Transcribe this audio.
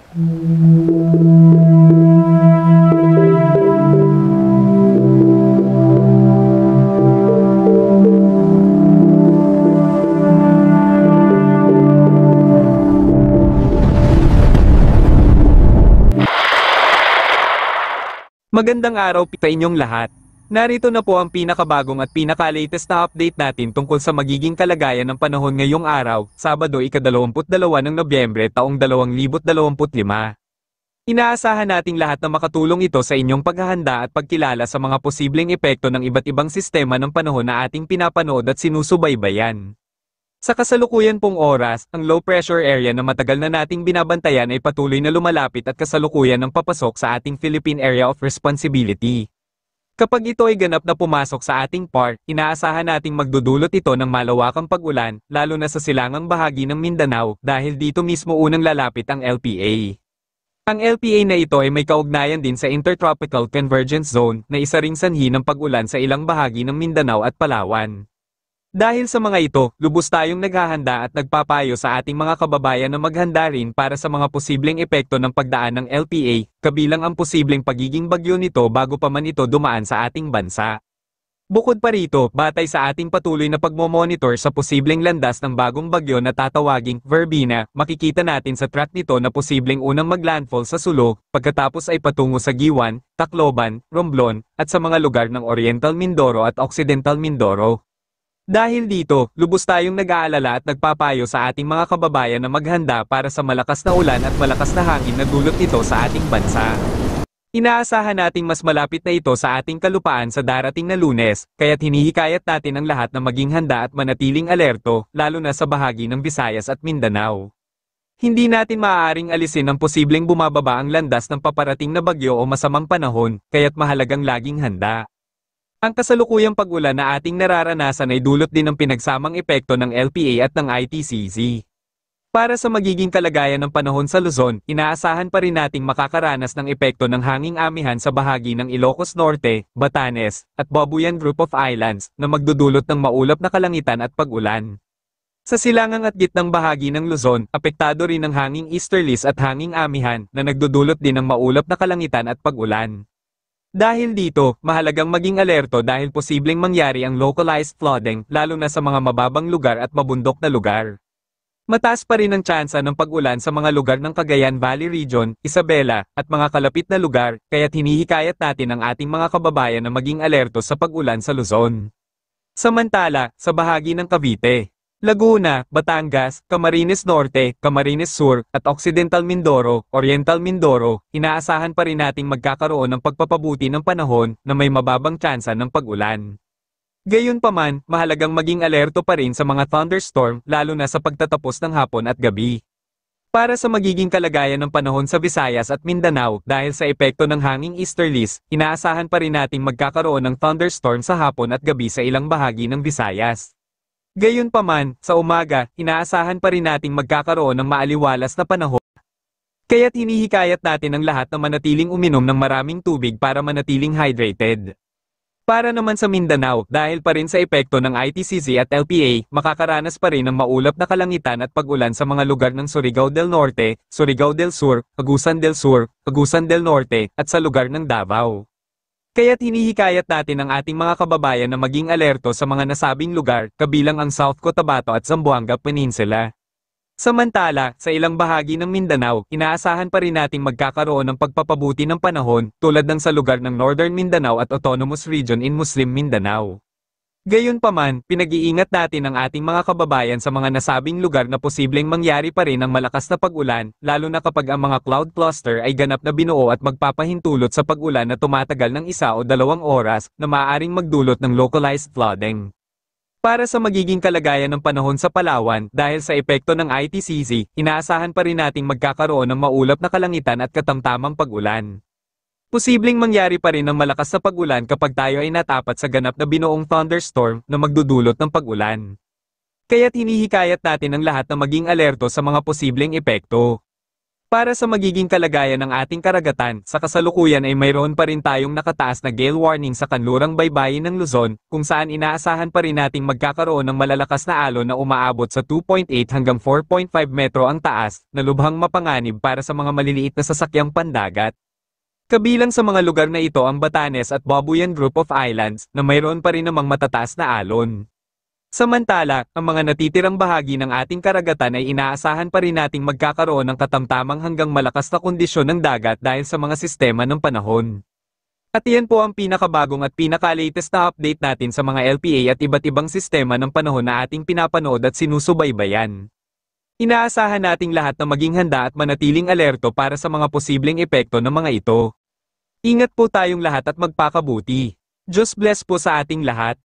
Magandang araw sa inyong lahat. Narito na po ang pinakabagong at pinaka-latest na update natin tungkol sa magiging kalagayan ng panahon ngayong araw, Sabado ika-22 ng Nobyembre taong 2025. Inaasahan nating lahat na makatulong ito sa inyong paghahanda at pagkilala sa mga posibleng epekto ng iba't ibang sistema ng panahon na ating pinapanood at sinusubaybayan. Sa kasalukuyan pong oras, ang low pressure area na matagal na nating binabantayan ay patuloy na lumalapit at kasalukuyan ng papasok sa ating Philippine Area of Responsibility. Kapag ito ay ganap na pumasok sa ating part, inaasahan nating magdudulot ito ng malawakang pag-ulan, lalo na sa silangang bahagi ng Mindanao, dahil dito mismo unang lalapit ang LPA. Ang LPA na ito ay may kaugnayan din sa Intertropical Convergence Zone, na isa ring sanhi ng pag-ulan sa ilang bahagi ng Mindanao at Palawan. Dahil sa mga ito, lubos tayong naghahanda at nagpapayo sa ating mga kababayan na maghanda rin para sa mga posibleng epekto ng pagdaan ng LPA, kabilang ang posibleng pagiging bagyo nito bago pa man ito dumaan sa ating bansa. Bukod pa rito, batay sa ating patuloy na pagmomonitor sa posibleng landas ng bagong bagyo na tatawaging Verbena, makikita natin sa track nito na posibleng unang maglandfall sa Sulu, pagkatapos ay patungo sa Giwan, Tacloban, Romblon, at sa mga lugar ng Oriental Mindoro at Occidental Mindoro. Dahil dito, lubos tayong nag-aalala at nagpapayo sa ating mga kababayan na maghanda para sa malakas na ulan at malakas na hangin na dulot nito sa ating bansa. Inaasahan nating mas malapit na ito sa ating kalupaan sa darating na Lunes, kaya't hinihikayat natin ang lahat na maging handa at manatiling alerto, lalo na sa bahagi ng Visayas at Mindanao. Hindi natin maaaring alisin ang posibleng bumababa ang landas ng paparating na bagyo o masamang panahon, kaya't mahalagang laging handa. Ang kasalukuyang pag-ulan na ating nararanasan ay dulot din ng pinagsamang epekto ng LPA at ng ITCZ. Para sa magiging kalagayan ng panahon sa Luzon, inaasahan pa rin nating makakaranas ng epekto ng hanging amihan sa bahagi ng Ilocos Norte, Batanes, at Babuyan Group of Islands na magdudulot ng maulap na kalangitan at pag-ulan. Sa silangang at gitnang bahagi ng Luzon, apektado rin ng hanging easterlies at hanging amihan na nagdudulot din ng maulap na kalangitan at pag-ulan. Dahil dito, mahalagang maging alerto dahil posibleng mangyari ang localized flooding lalo na sa mga mababang lugar at mabundok na lugar. Mataas pa rin ang tsansa ng pag-ulan sa mga lugar ng Cagayan Valley Region, Isabela, at mga kalapit na lugar, kaya't hinihikayat natin ang ating mga kababayan na maging alerto sa pag-ulan sa Luzon. Samantala, sa bahagi ng Cavite, Laguna, Batangas, Camarines Norte, Camarines Sur, at Occidental Mindoro, Oriental Mindoro, inaasahan pa rin nating magkakaroon ng pagpapabuti ng panahon na may mababang tsansa ng pag-ulan. Gayunpaman, mahalagang maging alerto pa rin sa mga thunderstorm lalo na sa pagtatapos ng hapon at gabi. Para sa magiging kalagayan ng panahon sa Visayas at Mindanao dahil sa epekto ng hanging easterlies, inaasahan pa rin nating magkakaroon ng thunderstorm sa hapon at gabi sa ilang bahagi ng Visayas. Gayunpaman, sa umaga, inaasahan pa rin nating magkakaroon ng maaliwalas na panahon. Kaya't hinihikayat natin ang lahat na manatiling uminom ng maraming tubig para manatiling hydrated. Para naman sa Mindanao, dahil pa rin sa epekto ng ITCZ at LPA, makakaranas pa rin ng maulap na kalangitan at pag-ulan sa mga lugar ng Surigao del Norte, Surigao del Sur, Agusan del Sur, Agusan del Norte, at sa lugar ng Davao. Kaya't hinihikayat natin ang ating mga kababayan na maging alerto sa mga nasabing lugar, kabilang ang South Cotabato at Zamboanga Peninsula. Samantala, sa ilang bahagi ng Mindanao, inaasahan pa rin nating magkakaroon ng pagpapabuti ng panahon, tulad ng sa lugar ng Northern Mindanao at Autonomous Region in Muslim Mindanao. Gayunpaman, pinag-iingat natin ang ating mga kababayan sa mga nasabing lugar na posibleng mangyari pa rin ang malakas na pag-ulan, lalo na kapag ang mga cloud cluster ay ganap na binuo at magpapahintulot sa pag-ulan na tumatagal ng 1 o 2 oras na maaaring magdulot ng localized flooding. Para sa magiging kalagayan ng panahon sa Palawan, dahil sa epekto ng ITCZ, inaasahan pa rin nating magkakaroon ng maulap na kalangitan at katamtamang pag-ulan. Posibleng mangyari pa rin ang malakas na pag-ulan kapag tayo ay natapat sa ganap na binuong thunderstorm na magdudulot ng pag-ulan. Kaya't hinihikayat natin ang lahat na maging alerto sa mga posibleng epekto. Para sa magiging kalagayan ng ating karagatan, sa kasalukuyan ay mayroon pa rin tayong nakataas na gale warning sa kanlurang baybayin ng Luzon, kung saan inaasahan pa rin nating magkakaroon ng malalakas na alon na umaabot sa 2.8 hanggang 4.5 metro ang taas, na lubhang mapanganib para sa mga maliliit na sasakyang pandagat. Kabilang sa mga lugar na ito ang Batanes at Babuyan Group of Islands, na mayroon pa rin namang matataas na alon. Samantala, ang mga natitirang bahagi ng ating karagatan ay inaasahan pa rin nating magkakaroon ng katamtamang hanggang malakas na kondisyon ng dagat dahil sa mga sistema ng panahon. At iyan po ang pinakabagong at pinaka-latest na update natin sa mga LPA at iba't ibang sistema ng panahon na ating pinapanood at sinusubaybayan. Inaasahan nating lahat na maging handa at manatiling alerto para sa mga posibleng epekto ng mga ito. Ingat po tayong lahat at magpakabuti. Diyos bless po sa ating lahat.